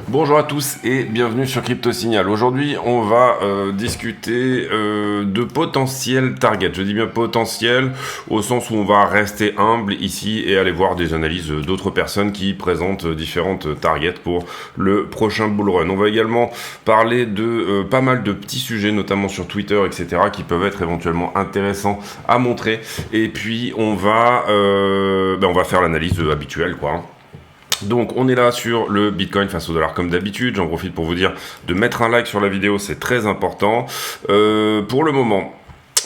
Bonjour à tous et bienvenue sur Crypto Signal. Aujourd'hui, on va discuter de potentiels targets. Je dis bien potentiels au sens où on va rester humble ici et aller voir des analyses d'autres personnes qui présentent différentes targets pour le prochain bull run. On va également parler de pas mal de petits sujets, notamment sur Twitter, etc., qui peuvent être éventuellement intéressants à montrer. Et puis, on va faire l'analyse habituelle, quoi. Donc on est là sur le Bitcoin face au dollar comme d'habitude. J'en profite pour vous dire de mettre un like sur la vidéo, c'est très important.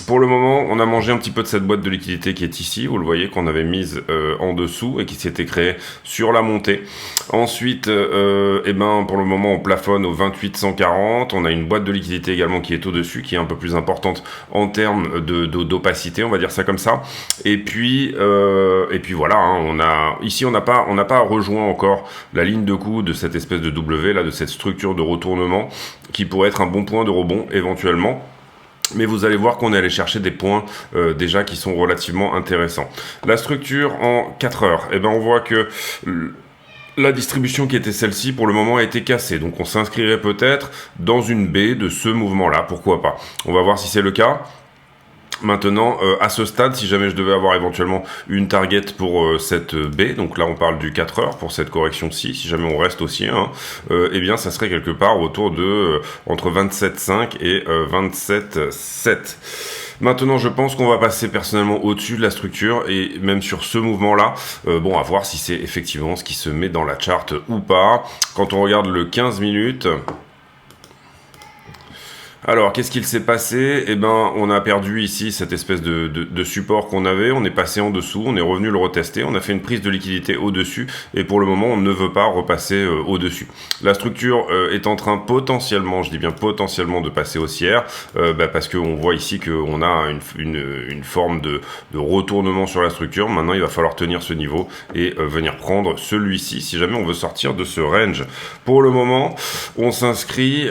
Pour le moment, on a mangé un petit peu de cette boîte de liquidité qui est ici. Vous le voyez qu'on avait mise en dessous et qui s'était créée sur la montée. Ensuite, pour le moment, on plafonne au 28,140. On a une boîte de liquidité également qui est au-dessus, qui est un peu plus importante en termes d'opacité, on va dire ça comme ça. Et puis voilà, hein, on n'a pas rejoint encore la ligne de coup de cette espèce de W, là, de cette structure de retournement qui pourrait être un bon point de rebond éventuellement. Mais vous allez voir qu'on est allé chercher des points déjà qui sont relativement intéressants. La structure en 4 heures, on voit que la distribution qui était celle-ci pour le moment a été cassée. Donc on s'inscrirait peut-être dans une baie de ce mouvement-là, pourquoi pas. On va voir si c'est le cas. Maintenant, à ce stade, si jamais je devais avoir éventuellement une target pour cette baie, donc là on parle du 4 heures pour cette correction-ci, si jamais on reste haussier, ça serait quelque part autour de entre 27,5 et 27,7. Maintenant, je pense qu'on va passer personnellement au-dessus de la structure et même sur ce mouvement-là, à voir si c'est effectivement ce qui se met dans la charte ou pas. Quand on regarde le 15 minutes... Alors, qu'est-ce qu'il s'est passé? On a perdu ici cette espèce de support qu'on avait, on est passé en dessous, on est revenu le retester, on a fait une prise de liquidité au-dessus, et pour le moment, on ne veut pas repasser au-dessus. La structure est en train potentiellement, je dis bien potentiellement, de passer haussière, parce qu'on voit ici qu'on a une forme de retournement sur la structure. Maintenant, il va falloir tenir ce niveau et venir prendre celui-ci, si jamais on veut sortir de ce range. Pour le moment, on s'inscrit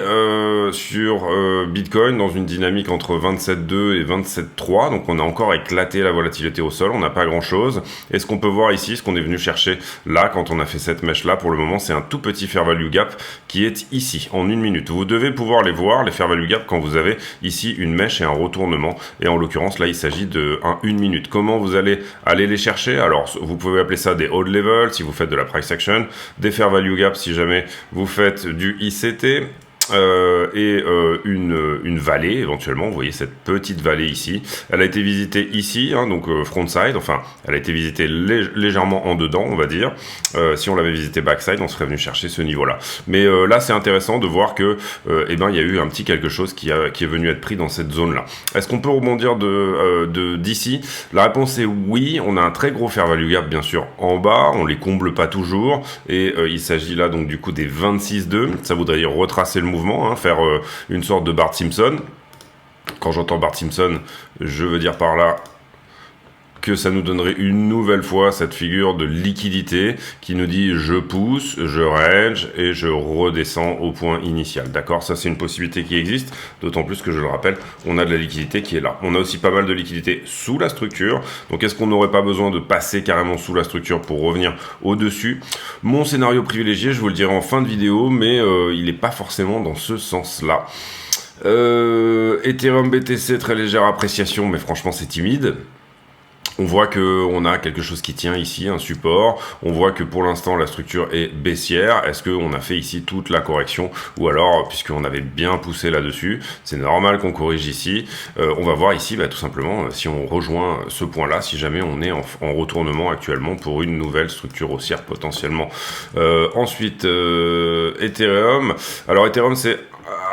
sur... Bitcoin dans une dynamique entre 27,2 et 27,3, donc on a encore éclaté la volatilité au sol, on n'a pas grand chose. Et ce qu'on peut voir ici, ce qu'on est venu chercher là quand on a fait cette mèche là, pour le moment c'est un tout petit fair value gap qui est ici en 1 minute. Vous devez pouvoir les voir, les fair value gap, quand vous avez ici une mèche et un retournement, et en l'occurrence là il s'agit de 1 minute. Comment vous allez aller les chercher? Alors vous pouvez appeler ça des hold level si vous faites de la price action, des fair value gap si jamais vous faites du ICT, une vallée éventuellement. Vous voyez cette petite vallée ici, elle a été visitée ici, frontside, enfin elle a été visitée légèrement en dedans, on va dire. Si on l'avait visité backside, on serait venu chercher ce niveau là, mais là c'est intéressant de voir que il y a eu un petit quelque chose qui est venu être pris dans cette zone là. Est-ce qu'on peut rebondir d'ici? La réponse est oui. On a un très gros fair value gap bien sûr en bas, on les comble pas toujours, et il s'agit là donc du coup des 26,2, ça voudrait dire retracer le mouvement, faire une sorte de Bart Simpson. Quand j'entends Bart Simpson, je veux dire par là que ça nous donnerait une nouvelle fois cette figure de liquidité qui nous dit je pousse, je range et je redescends au point initial. D'accord, ça c'est une possibilité qui existe, d'autant plus que je le rappelle, on a de la liquidité qui est là. On a aussi pas mal de liquidité sous la structure, donc est-ce qu'on n'aurait pas besoin de passer carrément sous la structure pour revenir au-dessus? Mon scénario privilégié, je vous le dirai en fin de vidéo, mais il n'est pas forcément dans ce sens-là. Ethereum BTC, très légère appréciation, mais franchement c'est timide. On voit qu'on a quelque chose qui tient ici, un support. On voit que pour l'instant, la structure est baissière. Est-ce qu'on a fait ici toute la correction? Ou alors, puisqu'on avait bien poussé là-dessus, c'est normal qu'on corrige ici. On va voir ici, tout simplement, si on rejoint ce point-là, si jamais on est en retournement actuellement pour une nouvelle structure haussière potentiellement. Ensuite, Ethereum. Alors, Ethereum, c'est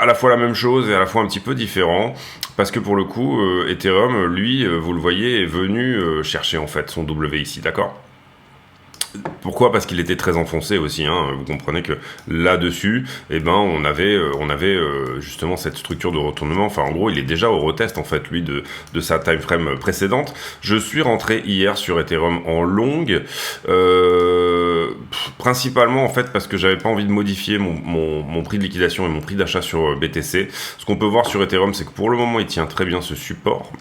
à la fois la même chose et à la fois un petit peu différent, parce que pour le coup, Ethereum, lui, vous le voyez, est venu chercher en fait son W ici, d'accord? Pourquoi? Parce qu'il était très enfoncé aussi, vous comprenez que là-dessus, on avait justement cette structure de retournement. Enfin, en gros, il est déjà au retest, en fait, lui, de sa time frame précédente. Je suis rentré hier sur Ethereum en longue, principalement, en fait, parce que j'avais pas envie de modifier mon prix de liquidation et mon prix d'achat sur BTC. Ce qu'on peut voir sur Ethereum, c'est que pour le moment, il tient très bien ce support,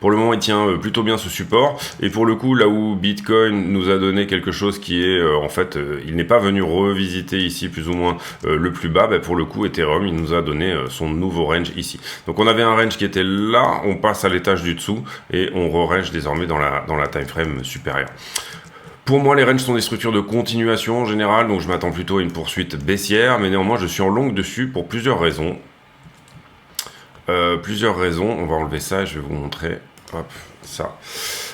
Pour le moment, il tient plutôt bien ce support. Et pour le coup, là où Bitcoin nous a donné quelque chose qui est, en fait, il n'est pas venu revisiter ici plus ou moins le plus bas, pour le coup, Ethereum, il nous a donné son nouveau range ici. Donc on avait un range qui était là, on passe à l'étage du dessous et on re-range désormais dans la time frame supérieure. Pour moi, les ranges sont des structures de continuation en général, donc je m'attends plutôt à une poursuite baissière, mais néanmoins, je suis en longue dessus pour plusieurs raisons. On va enlever ça et je vais vous montrer. Hop, ça.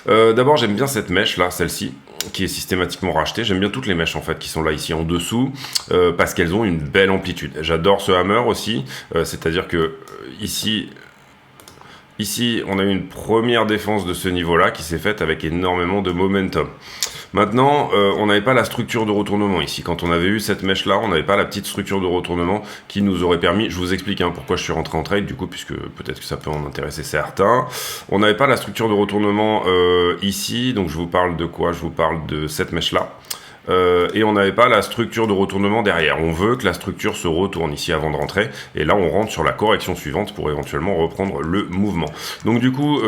D'abord, j'aime bien cette mèche là, celle-ci, qui est systématiquement rachetée. J'aime bien toutes les mèches en fait qui sont là ici en dessous, parce qu'elles ont une belle amplitude. J'adore ce hammer aussi, c'est-à-dire que ici, on a eu une première défense de ce niveau-là qui s'est faite avec énormément de momentum. Maintenant, on n'avait pas la structure de retournement ici. Quand on avait eu cette mèche-là, on n'avait pas la petite structure de retournement qui nous aurait permis... Je vous explique pourquoi je suis rentré en trade, du coup, puisque peut-être que ça peut en intéresser certains. On n'avait pas la structure de retournement ici, donc je vous parle de quoi? Je vous parle de cette mèche-là. Et on n'avait pas la structure de retournement derrière. On veut que la structure se retourne ici avant de rentrer, et là on rentre sur la correction suivante pour éventuellement reprendre le mouvement. Donc du coup,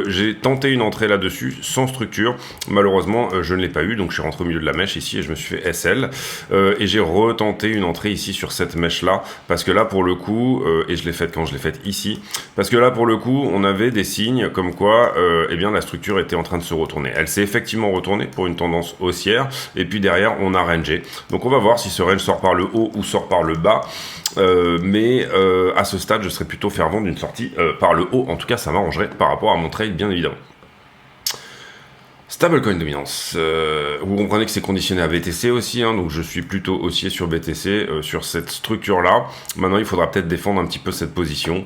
j'ai tenté une entrée là-dessus sans structure. Malheureusement, je ne l'ai pas eu, donc je suis rentré au milieu de la mèche ici et je me suis fait SL. Et j'ai retenté une entrée ici sur cette mèche-là, parce que là pour le coup, et je l'ai faite quand je l'ai faite ici, parce que là pour le coup, on avait des signes comme quoi eh bien, la structure était en train de se retourner. Elle s'est effectivement retournée pour une tendance haussière, et puis derrière on a rangé. Donc on va voir si ce range sort par le haut ou sort par le bas, mais à ce stade je serais plutôt fervent d'une sortie par le haut. En tout cas ça m'arrangerait par rapport à mon trade bien évidemment. Stablecoin dominance, vous comprenez que c'est conditionné à BTC aussi, donc je suis plutôt haussier sur BTC, sur cette structure-là. Maintenant, il faudra peut-être défendre un petit peu cette position,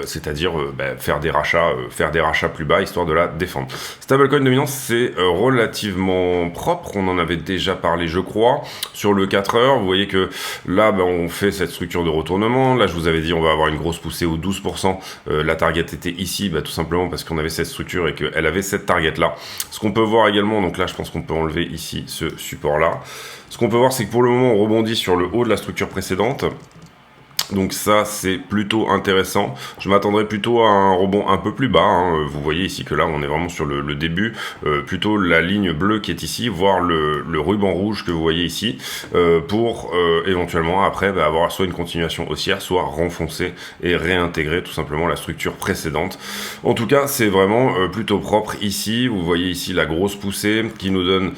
c'est-à-dire faire des rachats plus bas, histoire de la défendre. Stablecoin dominance, c'est relativement propre, on en avait déjà parlé, je crois, sur le 4 heures. Vous voyez que là, on fait cette structure de retournement. Là, je vous avais dit, on va avoir une grosse poussée au 12%. La target était ici, tout simplement parce qu'on avait cette structure et qu'elle avait cette target-là. Ce qu'on peut voir également, donc là je pense qu'on peut enlever ici ce support là. Ce qu'on peut voir, c'est que pour le moment on rebondit sur le haut de la structure précédente. Donc ça c'est plutôt intéressant. Je m'attendrais plutôt à un rebond un peu plus bas, Vous voyez ici que là on est vraiment sur le début, plutôt la ligne bleue qui est ici, voire le ruban rouge que vous voyez ici, pour éventuellement après avoir soit une continuation haussière, soit renfoncer et réintégrer tout simplement la structure précédente. En tout cas c'est vraiment plutôt propre ici. Vous voyez ici la grosse poussée qui nous donne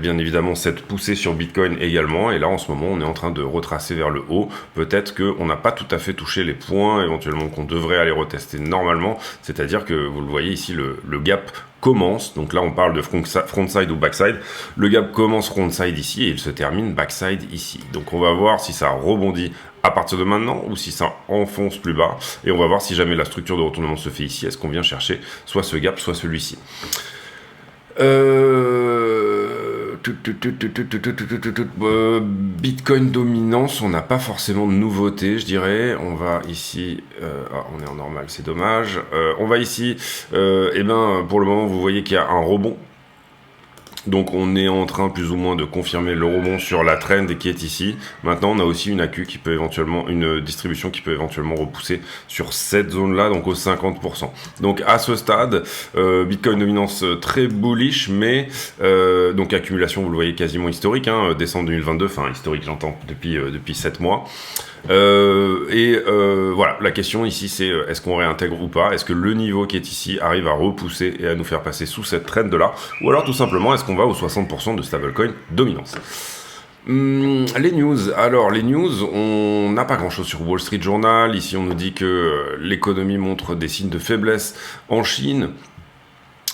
bien évidemment cette poussée sur Bitcoin également, et là en ce moment on est en train de retracer vers le haut. Peut-être que on n'a pas tout à fait touché les points éventuellement qu'on devrait aller retester normalement, c'est-à-dire que vous le voyez ici, le gap commence, donc là on parle de frontside ou backside, le gap commence frontside ici et il se termine backside ici. Donc on va voir si ça rebondit à partir de maintenant ou si ça enfonce plus bas, et on va voir si jamais la structure de retournement se fait ici, est-ce qu'on vient chercher soit ce gap, soit celui-ci. Bitcoin dominance, on n'a pas forcément de nouveauté, je dirais. On va ici, on est en normal, c'est dommage. On va ici, pour le moment, vous voyez qu'il y a un rebond. Donc on est en train plus ou moins de confirmer le rebond sur la trend qui est ici. Maintenant on a aussi une AQ qui peut éventuellement, une distribution qui peut éventuellement repousser sur cette zone là, donc aux 50%. Donc à ce stade, Bitcoin dominance très bullish, mais donc accumulation, vous le voyez, quasiment historique, décembre 2022, enfin historique j'entends, depuis 7 mois. Voilà, la question ici c'est est-ce qu'on réintègre ou pas, est-ce que le niveau qui est ici arrive à repousser et à nous faire passer sous cette trend là, ou alors tout simplement est-ce qu'on va aux 60% de stablecoin dominance. Les news, alors les news, on n'a pas grand chose sur Wall Street Journal. Ici on nous dit que l'économie montre des signes de faiblesse en Chine.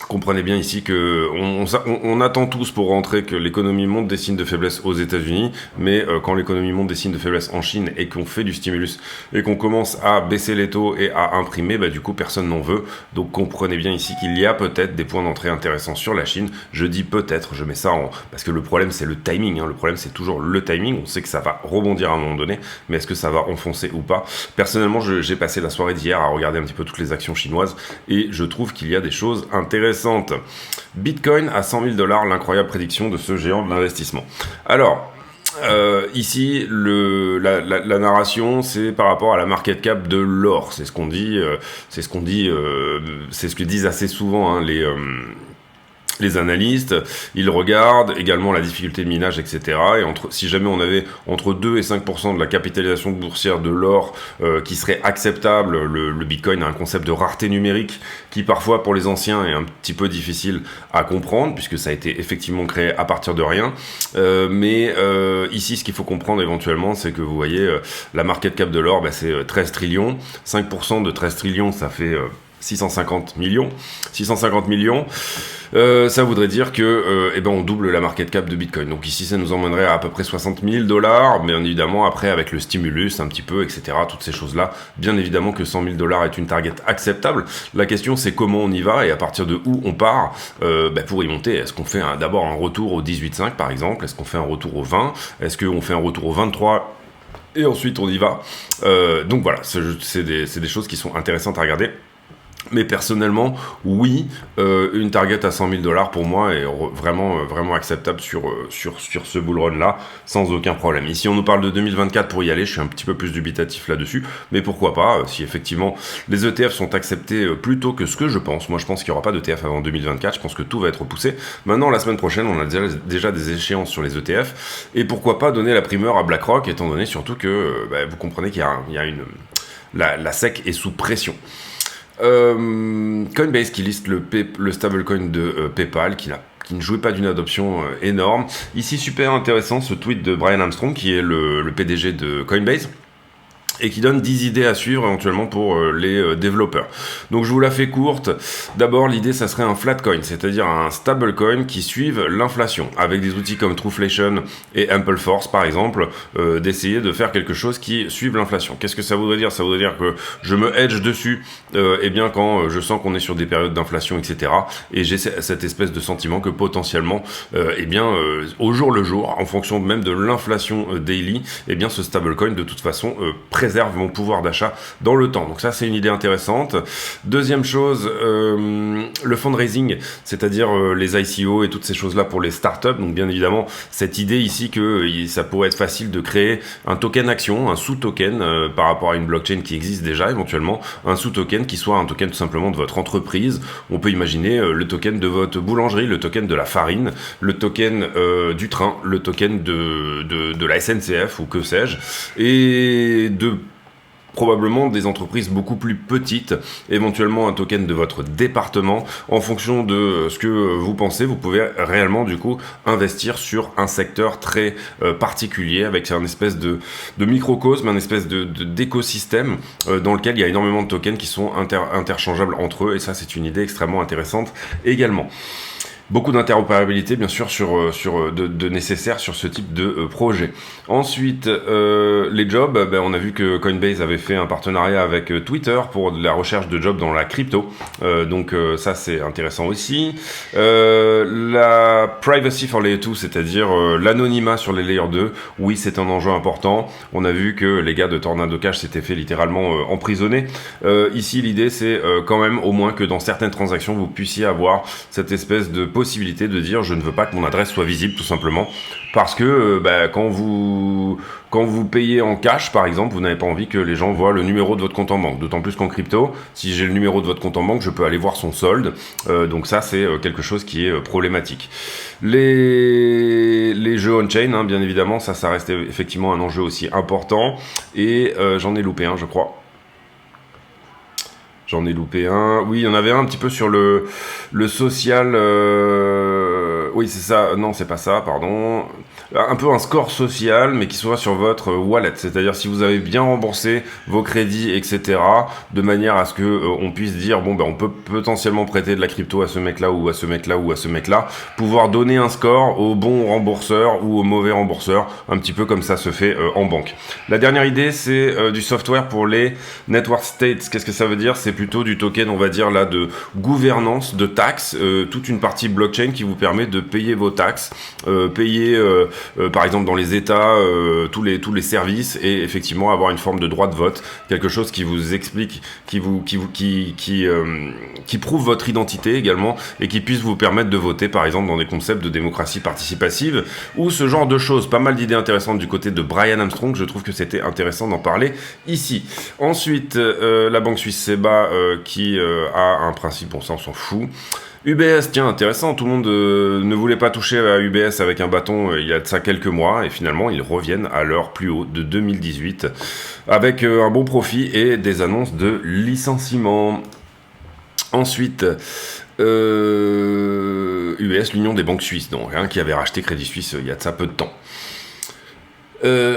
Comprenez bien ici que on attend tous pour rentrer que l'économie montre des signes de faiblesse aux États-Unis, mais quand l'économie montre des signes de faiblesse en Chine et qu'on fait du stimulus et qu'on commence à baisser les taux et à imprimer, du coup personne n'en veut. Donc comprenez bien ici qu'il y a peut-être des points d'entrée intéressants sur la Chine. Je dis peut-être, je mets ça parce que le problème c'est le timing, le problème c'est toujours le timing. On sait que ça va rebondir à un moment donné, mais est-ce que ça va enfoncer ou pas? Personnellement, j'ai passé la soirée d'hier à regarder un petit peu toutes les actions chinoises et je trouve qu'il y a des choses intéressantes. Bitcoin à 100 000 $, l'incroyable prédiction de ce géant de l'investissement. Alors, Ici, la narration, c'est par rapport à la market cap de l'or. C'est ce qu'on dit, c'est ce que disent assez souvent hein, les analystes. Ils regardent également la difficulté de minage, etc. Et si jamais on avait entre 2 et 5% de la capitalisation boursière de l'or qui serait acceptable, le Bitcoin a un concept de rareté numérique qui parfois pour les anciens est un petit peu difficile à comprendre puisque ça a été effectivement créé à partir de rien. Mais ici, ce qu'il faut comprendre éventuellement, c'est que vous voyez la market cap de l'or, c'est 13 trillions. 5% de 13 trillions, ça fait 650 millions. 650 millions. Ça voudrait dire que on double la market cap de Bitcoin. Donc ici, ça nous emmènerait à peu près 60 000 $. Bien évidemment, après, avec le stimulus, un petit peu, etc., toutes ces choses-là, bien évidemment que 100 000 $ est une target acceptable. La question, c'est comment on y va et à partir de où on part pour y monter. Est-ce qu'on fait d'abord un retour au 18,5 par exemple? Est-ce qu'on fait un retour au 20? Est-ce qu'on fait un retour au 23 et ensuite on y va? Donc voilà, c'est des choses qui sont intéressantes à regarder. Mais personnellement, oui, une target à 100 000 $ pour moi est vraiment acceptable sur ce bull run là, sans aucun problème. Ici, on nous parle de 2024 pour y aller, je suis un petit peu plus dubitatif là-dessus, mais pourquoi pas, si effectivement les ETF sont acceptés plus tôt que ce que je pense. Moi, je pense qu'il n'y aura pas d'ETF avant 2024, je pense que tout va être repoussé. Maintenant, la semaine prochaine, on a déjà des échéances sur les ETF, et pourquoi pas donner la primeur à BlackRock, étant donné surtout que vous comprenez qu'il y a la SEC est sous pression. Coinbase qui liste le stablecoin de PayPal qui ne jouait pas d'une adoption énorme. Ici, super intéressant ce tweet de Brian Armstrong qui est le PDG de Coinbase et qui donne 10 idées à suivre éventuellement pour les développeurs. Donc je vous la fais courte. D'abord, l'idée, ça serait un flatcoin, c'est-à-dire un stablecoin qui suive l'inflation, avec des outils comme Trueflation et Ampleforce, par exemple, d'essayer de faire quelque chose qui suive l'inflation. Qu'est-ce que ça voudrait dire? Ça voudrait dire que je me hedge dessus, quand je sens qu'on est sur des périodes d'inflation, etc. Et j'ai cette espèce de sentiment que potentiellement, au jour le jour, en fonction même de l'inflation daily, ce stablecoin, de toute façon, préserve mon pouvoir d'achat dans le temps. Donc ça, c'est une idée intéressante. Deuxième chose, le fundraising, c'est-à-dire les ICO et toutes ces choses-là pour les startups. Donc bien évidemment, cette idée ici que ça pourrait être facile de créer un token action, un sous-token par rapport à une blockchain qui existe déjà éventuellement, un sous-token qui soit un token tout simplement de votre entreprise. On peut imaginer le token de votre boulangerie, le token de la farine, le token du train, le token de la SNCF ou que sais-je, et de probablement des entreprises beaucoup plus petites, éventuellement un token de votre département. En fonction de ce que vous pensez, vous pouvez réellement du coup investir sur un secteur très particulier avec un espèce de microcosme, un espèce d'écosystème dans lequel il y a énormément de tokens qui sont interchangeables entre eux, et ça, c'est une idée extrêmement intéressante également. Beaucoup d'interopérabilité, bien sûr, de nécessaire sur ce type de projet. Ensuite, les jobs, on a vu que Coinbase avait fait un partenariat avec Twitter pour de la recherche de jobs dans la crypto. Donc ça, c'est intéressant aussi. La privacy for layer 2, c'est-à-dire l'anonymat sur les layer 2, oui, c'est un enjeu important. On a vu que les gars de Tornado Cash s'étaient fait littéralement emprisonner. Ici, l'idée, c'est quand même au moins que dans certaines transactions, vous puissiez avoir cette espèce de possibilité de dire je ne veux pas que mon adresse soit visible, tout simplement parce que quand vous payez en cash par exemple, vous n'avez pas envie que les gens voient le numéro de votre compte en banque, d'autant plus qu'en crypto, si j'ai le numéro de votre compte en banque, je peux aller voir son solde, donc ça c'est quelque chose qui est problématique. Les jeux on-chain, bien évidemment, ça reste effectivement un enjeu aussi important, et j'en ai loupé un, je crois. J'en ai loupé un. Oui, il y en avait un petit peu sur le social. Oui, c'est ça. Non, c'est pas ça, pardon. Un peu un score social, mais qui soit sur votre wallet. C'est-à-dire si vous avez bien remboursé vos crédits, etc., de manière à ce que on puisse dire, on peut potentiellement prêter de la crypto à ce mec-là, ou à ce mec-là, ou à ce mec-là, pouvoir donner un score au bon rembourseur ou au mauvais rembourseur, un petit peu comme ça se fait en banque. La dernière idée, c'est du software pour les network states. Qu'est-ce que ça veut dire? C'est plutôt du token, on va dire là, de gouvernance, de taxes, toute une partie blockchain qui vous permet de payer vos taxes, payer par exemple dans les États tous les services et effectivement avoir une forme de droit de vote, quelque chose qui vous explique, qui prouve votre identité également et qui puisse vous permettre de voter par exemple dans des concepts de démocratie participative ou ce genre de choses. Pas mal d'idées intéressantes du côté de Brian Armstrong, je trouve que c'était intéressant d'en parler ici. Ensuite, la banque suisse SEBA qui a un principe, bon ça on s'en fout. UBS, tiens, intéressant, tout le monde ne voulait pas toucher à UBS avec un bâton il y a de ça quelques mois, et finalement ils reviennent à leur plus haut de 2018, avec un bon profit et des annonces de licenciement. Ensuite, UBS, l'Union des banques suisses, donc, qui avait racheté Crédit Suisse il y a de ça peu de temps.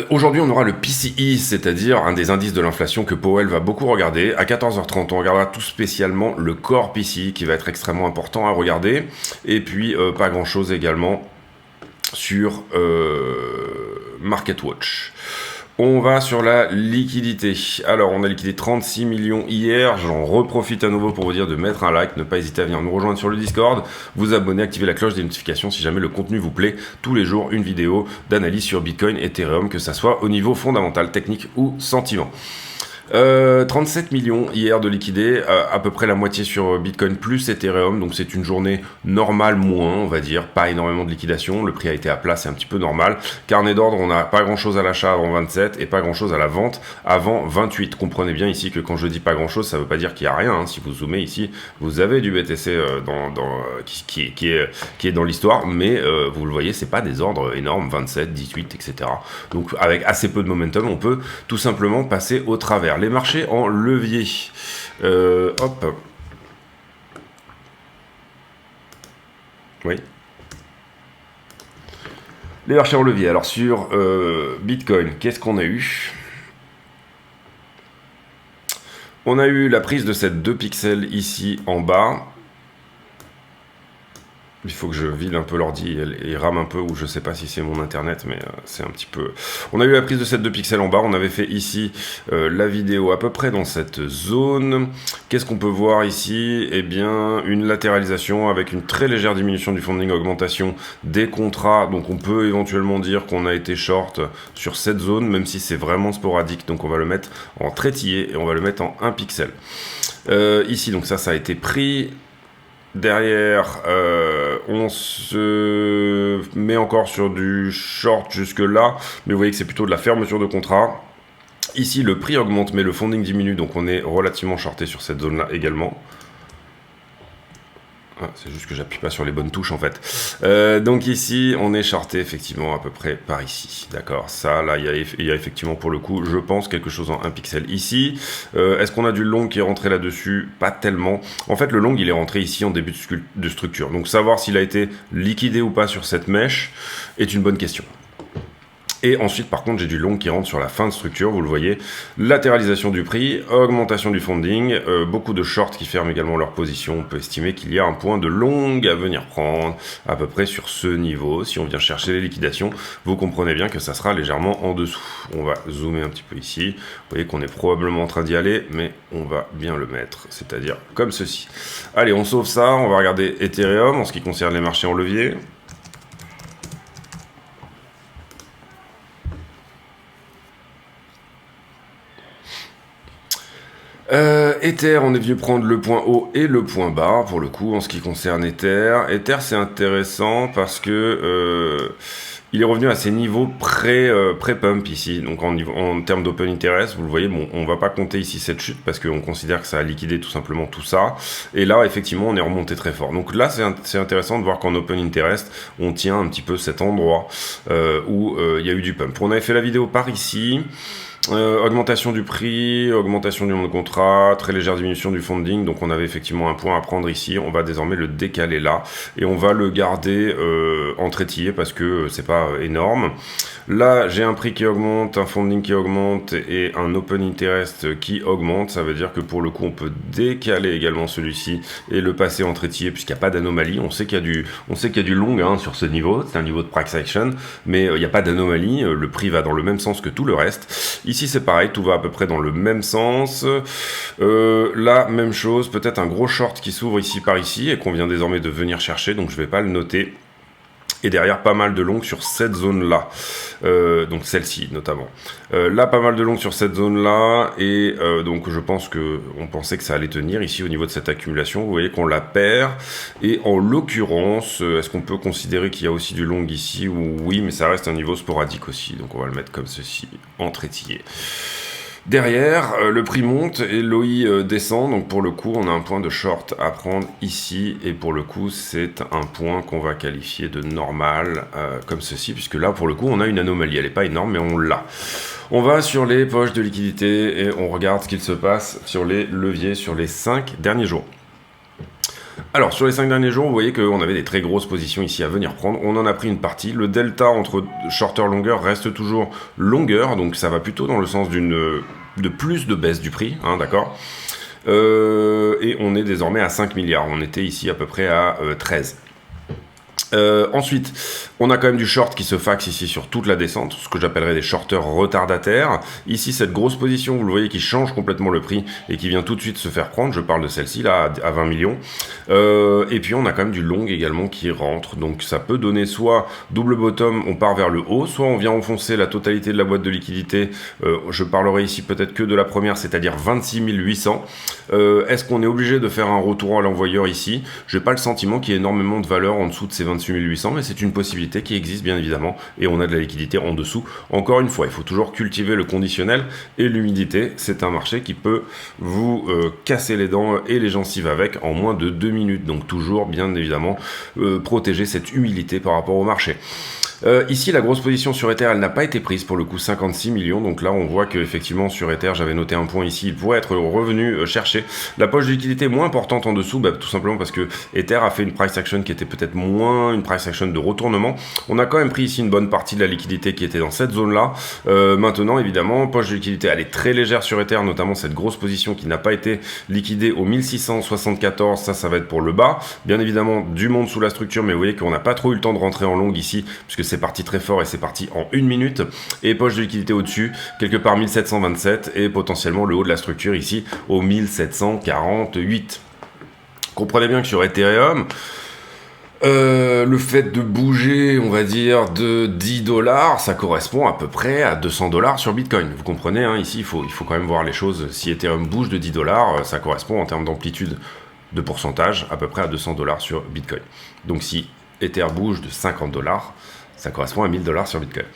Aujourd'hui, on aura le PCE, c'est-à-dire un des indices de l'inflation que Powell va beaucoup regarder. À 14h30, on regardera tout spécialement le Core PCE qui va être extrêmement important à regarder. Et puis, pas grand-chose également sur MarketWatch. On va sur la liquidité. Alors, on a liquidé 36 millions hier. J'en reprofite à nouveau pour vous dire de mettre un like, ne pas hésiter à venir nous rejoindre sur le Discord, vous abonner, activer la cloche des notifications si jamais le contenu vous plaît. Tous les jours, une vidéo d'analyse sur Bitcoin, Ethereum, que ça soit au niveau fondamental, technique ou sentiment. 37 millions hier de liquidés, à peu près la moitié sur Bitcoin plus Ethereum, donc c'est une journée normale moins, on va dire, pas énormément de liquidation, le prix a été à plat, c'est un petit peu normal. Carnet d'ordre, on n'a pas grand chose à l'achat avant 27 et pas grand chose à la vente avant 28. Comprenez bien ici que quand je dis pas grand chose, ça veut pas dire qu'il y a rien, hein. Si vous zoomez ici, vous avez du BTC qui est dans l'histoire, mais vous le voyez, c'est pas des ordres énormes, 27, 18, etc. Donc avec assez peu de momentum, on peut tout simplement passer au travers. Les marchés en levier. Hop. Oui. Les marchés en levier. Alors sur Bitcoin, qu'est-ce qu'on a eu ? On a eu la prise de cette 2 pixels ici en bas. Il faut que je vide un peu l'ordi, il rame un peu, ou je sais pas si c'est mon internet, mais c'est un petit peu... On a eu la prise de cette 2 pixels en bas, on avait fait ici la vidéo à peu près dans cette zone. Qu'est-ce qu'on peut voir ici ? Eh bien, une latéralisation avec une très légère diminution du funding, augmentation des contrats, donc on peut éventuellement dire qu'on a été short sur cette zone, même si c'est vraiment sporadique, donc on va le mettre en traitillé et on va le mettre en 1 pixel. Ici, donc ça a été pris... Derrière, on se met encore sur du short jusque là, mais vous voyez que c'est plutôt de la fermeture de contrat. Ici, le prix augmente, mais le funding diminue, donc on est relativement shorté sur cette zone-là également. Ah, c'est juste que j'appuie pas sur les bonnes touches en fait. Donc ici, on est shorté effectivement à peu près par ici. D'accord. Ça, là, il y a effectivement pour le coup, je pense, quelque chose en 1 pixel ici. Est-ce qu'on a du long qui est rentré là-dessus ? Pas tellement. En fait, le long, il est rentré ici en début de structure. Donc savoir s'il a été liquidé ou pas sur cette mèche est une bonne question. Et ensuite, par contre, j'ai du long qui rentre sur la fin de structure, vous le voyez. Latéralisation du prix, augmentation du funding, beaucoup de shorts qui ferment également leur position. On peut estimer qu'il y a un point de long à venir prendre, à peu près sur ce niveau. Si on vient chercher les liquidations, vous comprenez bien que ça sera légèrement en dessous. On va zoomer un petit peu ici. Vous voyez qu'on est probablement en train d'y aller, mais on va bien le mettre, c'est-à-dire comme ceci. Allez, on sauve ça, on va regarder Ethereum en ce qui concerne les marchés en levier. Ether, on est venu prendre le point haut et le point bas, pour le coup, en ce qui concerne Ether. Ether, c'est intéressant parce que il est revenu à ses niveaux pré-pump ici. Donc en termes d'open interest, vous le voyez, bon, on va pas compter ici cette chute parce qu'on considère que ça a liquidé tout simplement tout ça. Et là, effectivement, on est remonté très fort. Donc là, c'est intéressant de voir qu'en open interest, on tient un petit peu cet endroit où il y a eu du pump. On avait fait la vidéo par ici. Augmentation du prix, augmentation du nombre de contrats, très légère diminution du funding, donc on avait effectivement un point à prendre ici, on va désormais le décaler là, et on va le garder en traitillé parce que c'est pas énorme. Là, j'ai un prix qui augmente, un funding qui augmente et un open interest qui augmente, ça veut dire que pour le coup, on peut décaler également celui-ci et le passer en traitillé puisqu'il n'y a pas d'anomalie. On sait qu'il y a du long hein, sur ce niveau, c'est un niveau de price action, mais il n'y a pas d'anomalie, le prix va dans le même sens que tout le reste. Ici, c'est pareil, tout va à peu près dans le même sens. Là, même chose, peut-être un gros short qui s'ouvre ici par ici et qu'on vient désormais de venir chercher, donc je ne vais pas le noter. Et derrière, pas mal de longues sur cette zone-là. Donc celle-ci, notamment. Là, pas mal de longues sur cette zone-là. Et donc, je pense qu'on pensait que ça allait tenir ici au niveau de cette accumulation. Vous voyez qu'on la perd. Et en l'occurrence, est-ce qu'on peut considérer qu'il y a aussi du long ici? Oui, mais ça reste un niveau sporadique aussi. Donc, on va le mettre comme ceci, en trétillé. Derrière, le prix monte et l'OI descend, donc pour le coup, on a un point de short à prendre ici, et pour le coup, c'est un point qu'on va qualifier de normal, comme ceci, puisque là, pour le coup, on a une anomalie, elle n'est pas énorme, mais on l'a. On va sur les poches de liquidité et on regarde ce qu'il se passe sur les leviers sur les 5 derniers jours. Alors, sur les 5 derniers jours, vous voyez qu'on avait des très grosses positions ici à venir prendre. On en a pris une partie. Le delta entre shorter-longueur reste toujours longueur, donc ça va plutôt dans le sens de plus de baisse du prix, hein, d'accord. Et on est désormais à 5 milliards. On était ici à peu près à 13. Ensuite, on a quand même du short qui se faxe ici sur toute la descente, ce que j'appellerais des shorters retardataires. Ici, cette grosse position, vous le voyez, qui change complètement le prix et qui vient tout de suite se faire prendre. Je parle de celle-ci, là, à 20 millions. Et puis, on a quand même du long également qui rentre. Donc, ça peut donner soit double bottom, on part vers le haut, soit on vient enfoncer la totalité de la boîte de liquidité. Je parlerai ici peut-être que de la première, c'est-à-dire 26 800. Est-ce qu'on est obligé de faire un retour à l'envoyeur ici? J'ai pas le sentiment qu'il y ait énormément de valeur en dessous de ces 28 800, mais c'est une possibilité qui existe bien évidemment, et on a de la liquidité en dessous. Encore une fois, il faut toujours cultiver le conditionnel et l'humidité. C'est un marché qui peut vous casser les dents et les gencives avec en moins de 2 minutes. Donc toujours bien évidemment protéger cette humilité par rapport au marché. Ici, la grosse position sur Ether, elle n'a pas été prise pour le coup, 56 millions. Donc là, on voit qu'effectivement, sur Ether, j'avais noté un point ici, il pourrait être revenu chercher la poche de liquidité moins importante en dessous, tout simplement parce que Ether a fait une price action qui était peut-être moins une price action de retournement. On a quand même pris ici une bonne partie de la liquidité qui était dans cette zone-là. Maintenant, évidemment, poche de liquidité, elle est très légère sur Ether, notamment cette grosse position qui n'a pas été liquidée au 1674. Ça va être pour le bas. Bien évidemment, du monde sous la structure, mais vous voyez qu'on n'a pas trop eu le temps de rentrer en longue ici, puisque c'est parti très fort et c'est parti en 1 minute. Et poche de liquidité au-dessus, quelque part 1727 et potentiellement le haut de la structure ici au 1748. Comprenez bien que sur Ethereum, le fait de bouger, on va dire, de 10 $, ça correspond à peu près à 200 $ sur Bitcoin. Vous comprenez, hein, ici, il faut quand même voir les choses. Si Ethereum bouge de 10 $, ça correspond en termes d'amplitude de pourcentage à peu près à 200 $ sur Bitcoin. Donc si Ether bouge de 50 $, ça correspond à 1000 $ sur Bitcoin.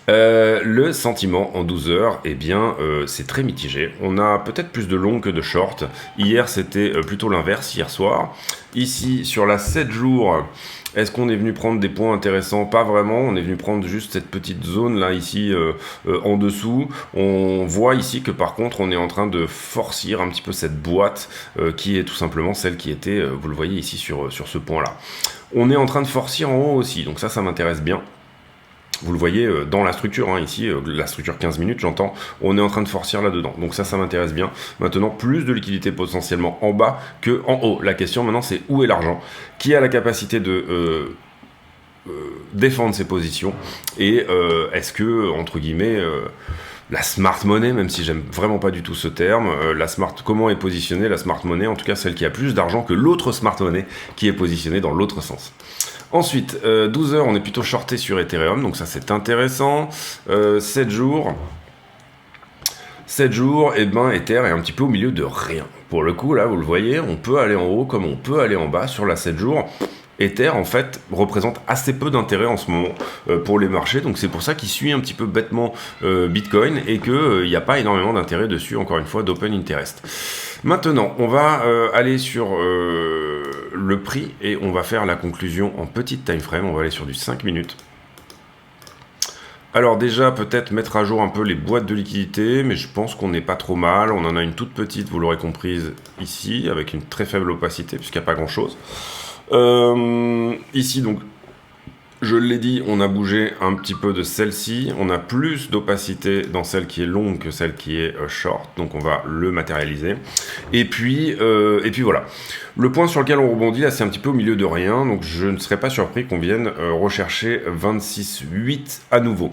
Le sentiment en 12 heures, eh bien, c'est très mitigé. On a peut-être plus de long que de short. Hier, c'était plutôt l'inverse, hier soir. Ici, sur la 7 jours, est-ce qu'on est venu prendre des points intéressants? Pas vraiment. On est venu prendre juste cette petite zone là, ici, en dessous. On voit ici que par contre, on est en train de forcir un petit peu cette boîte qui est tout simplement celle qui était, vous le voyez ici sur ce point-là. On est en train de forcir en haut aussi, donc ça m'intéresse bien. Vous le voyez dans la structure, hein, ici, la structure 15 minutes, j'entends, on est en train de forcir là-dedans. Donc ça m'intéresse bien. Maintenant, plus de liquidité potentiellement en bas que en haut. La question maintenant, c'est où est l'argent? Qui a la capacité de défendre ses positions? Et est-ce que, entre guillemets... la smart money, même si j'aime vraiment pas du tout ce terme, comment est positionnée la smart money, en tout cas celle qui a plus d'argent que l'autre smart money qui est positionnée dans l'autre sens. Ensuite, 12 heures, on est plutôt shorté sur Ethereum, donc ça c'est intéressant. 7 jours, et ben Ether est un petit peu au milieu de rien. Pour le coup, là, vous le voyez, on peut aller en haut comme on peut aller en bas sur la 7 jours. Ether, en fait, représente assez peu d'intérêt en ce moment pour les marchés, donc c'est pour ça qu'il suit un petit peu bêtement Bitcoin et qu'il n'y a pas énormément d'intérêt dessus, encore une fois, d'open interest. Maintenant, on va aller sur le prix et on va faire la conclusion en petite time frame. On va aller sur du 5 minutes. Alors déjà, peut-être mettre à jour un peu les boîtes de liquidité, mais je pense qu'on n'est pas trop mal. On en a une toute petite, vous l'aurez comprise, ici, avec une très faible opacité, puisqu'il n'y a pas grand-chose. Ici, donc, je l'ai dit, on a bougé un petit peu de celle-ci. On a plus d'opacité dans celle qui est longue que celle qui est short. Donc, on va le matérialiser. Et puis voilà. Le point sur lequel on rebondit, là, c'est un petit peu au milieu de rien. Donc, je ne serais pas surpris qu'on vienne rechercher 26,8 à nouveau.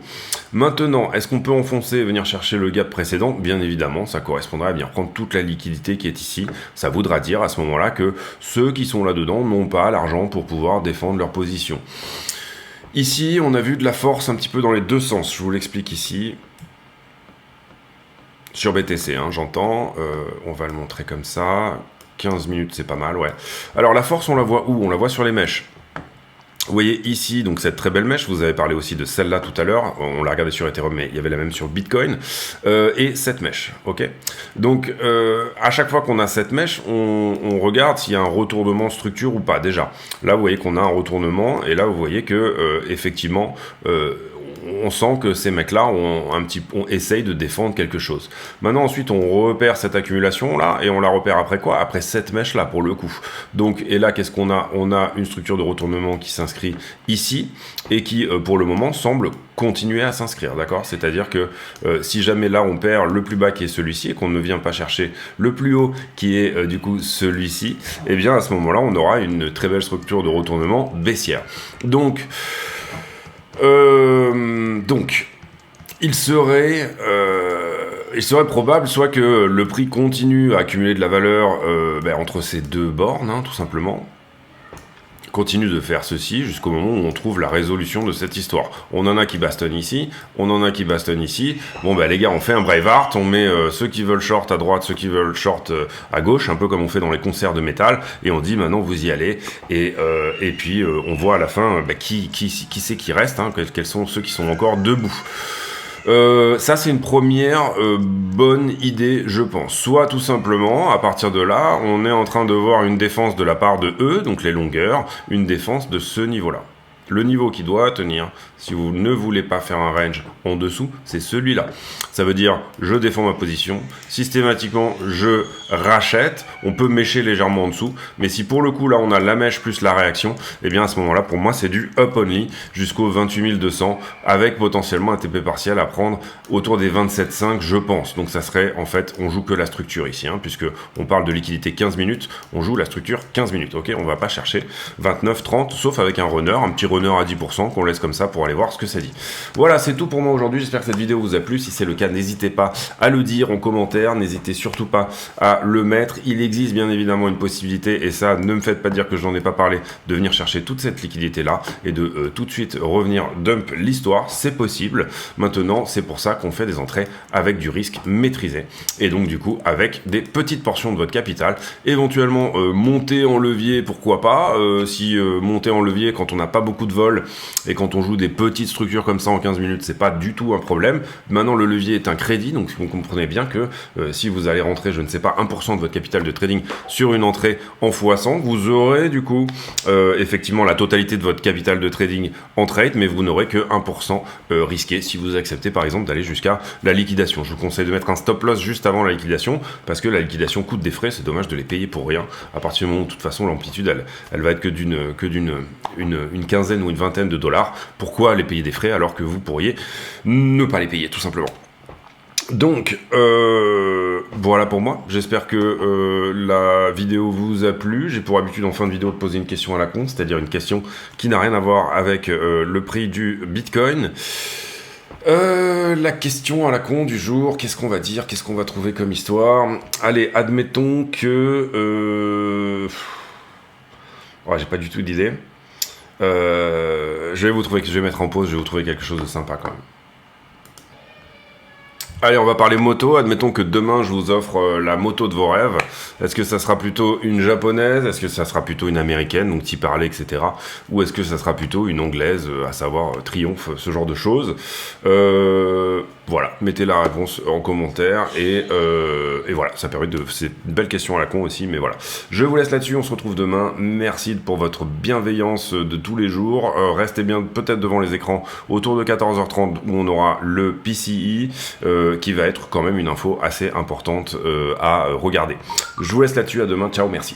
Maintenant, est-ce qu'on peut enfoncer et venir chercher le gap précédent? Bien évidemment, ça correspondra à venir prendre toute la liquidité qui est ici. Ça voudra dire à ce moment-là que ceux qui sont là-dedans n'ont pas l'argent pour pouvoir défendre leur position. Ici, on a vu de la force un petit peu dans les deux sens. Je vous l'explique ici. Sur BTC, hein, j'entends. On va le montrer comme ça. 15 minutes, c'est pas mal, ouais. Alors, la force, on la voit où? On la voit sur les mèches. Vous voyez ici, donc cette très belle mèche, vous avez parlé aussi de celle-là tout à l'heure, on l'a regardé sur Ethereum, mais il y avait la même sur Bitcoin, et cette mèche, ok. Donc, à chaque fois qu'on a cette mèche, on regarde s'il y a un retournement structure ou pas, déjà. Là, vous voyez qu'on a un retournement, et là, vous voyez que, effectivement, on sent que ces mecs-là on essaye de défendre quelque chose. Maintenant, ensuite, on repère cette accumulation-là, et on la repère après quoi? Après cette mèche-là, pour le coup. Donc, et là, qu'est-ce qu'on a? On a une structure de retournement qui s'inscrit ici, et qui, pour le moment, semble continuer à s'inscrire, d'accord? C'est-à-dire que si jamais là, on perd le plus bas qui est celui-ci, et qu'on ne vient pas chercher le plus haut qui est, du coup, celui-ci, eh bien, à ce moment-là, on aura une très belle structure de retournement baissière. Donc, il serait probable soit que le prix continue à accumuler de la valeur entre ces deux bornes, hein, tout simplement, continue de faire ceci jusqu'au moment où on trouve la résolution de cette histoire. On en a qui bastonnent ici, on en a qui bastonnent ici. Bon les gars, on fait un Braveheart, on met ceux qui veulent short à droite, ceux qui veulent short à gauche, un peu comme on fait dans les concerts de métal, et on dit maintenant vous y allez, et puis on voit à la fin qui c'est qui reste, hein, quels sont ceux qui sont encore debout. Ça c'est une première bonne idée, je pense. Soit tout simplement, à partir de là, on est en train de voir une défense de la part de eux, donc les longueurs, une défense de ce niveau-là. Le niveau qui doit tenir, si vous ne voulez pas faire un range en dessous, c'est celui-là. Ça veut dire, je défends ma position, systématiquement, je rachète, on peut mêcher légèrement en dessous, mais si pour le coup, là, on a la mèche plus la réaction, eh bien, à ce moment-là, pour moi, c'est du up only jusqu'au 28 200, avec potentiellement un TP partiel à prendre autour des 27,5, je pense. Donc, ça serait, en fait, on joue que la structure ici, hein, puisque on parle de liquidité 15 minutes, on joue la structure 15 minutes, ok? On va pas chercher 29, 30, sauf avec un runner, un petit runner à 10% qu'on laisse comme ça pour aller voir ce que ça dit. Voilà, c'est tout pour moi aujourd'hui. J'espère que cette vidéo vous a plu. Si c'est le cas, n'hésitez pas à le dire en commentaire. N'hésitez surtout pas à le mettre. Il existe bien évidemment une possibilité, et ça, ne me faites pas dire que je n'en ai pas parlé, de venir chercher toute cette liquidité-là et de tout de suite revenir dump l'histoire. C'est possible. Maintenant, c'est pour ça qu'on fait des entrées avec du risque maîtrisé. Et donc, du coup, avec des petites portions de votre capital. Éventuellement, monter en levier, pourquoi pas. Si monter en levier quand on n'a pas beaucoup de vol et quand on joue des petites structures comme ça en 15 minutes, c'est pas du tout un problème. Maintenant, le levier est un crédit, donc vous comprenez bien que si vous allez rentrer, je ne sais pas, 1% de votre capital de trading sur une entrée en x100, vous aurez du coup effectivement la totalité de votre capital de trading en trade, mais vous n'aurez que 1% risqué si vous acceptez par exemple d'aller jusqu'à la liquidation. Je vous conseille de mettre un stop loss juste avant la liquidation, parce que la liquidation coûte des frais, c'est dommage de les payer pour rien, à partir du moment où de toute façon l'amplitude elle va être que d'une quinzaine ou une vingtaine de dollars. Pourquoi les payer des frais alors que vous pourriez ne pas les payer, tout simplement. Donc, voilà pour moi. J'espère que la vidéo vous a plu. J'ai pour habitude en fin de vidéo de poser une question à la con, c'est-à-dire une question qui n'a rien à voir avec le prix du Bitcoin. La question à la con du jour, qu'est-ce qu'on va dire? Qu'est-ce qu'on va trouver comme histoire? Allez, admettons que... Ouais, j'ai pas du tout d'idée. Je vais mettre en pause, je vais vous trouver quelque chose de sympa quand même. Allez, on va parler moto. Admettons que demain, je vous offre la moto de vos rêves. Est-ce que ça sera plutôt une japonaise? Est-ce que ça sera plutôt une américaine, donc type Harley, etc. Ou est-ce que ça sera plutôt une anglaise, à savoir Triumph, ce genre de choses? Voilà, mettez la réponse en commentaire. Et voilà, ça permet de... C'est une belle question à la con aussi, mais voilà. Je vous laisse là-dessus, on se retrouve demain. Merci pour votre bienveillance de tous les jours. Restez bien peut-être devant les écrans autour de 14h30 où on aura le PCI. Qui va être quand même une info assez importante à regarder. Je vous laisse là-dessus, à demain, ciao, merci.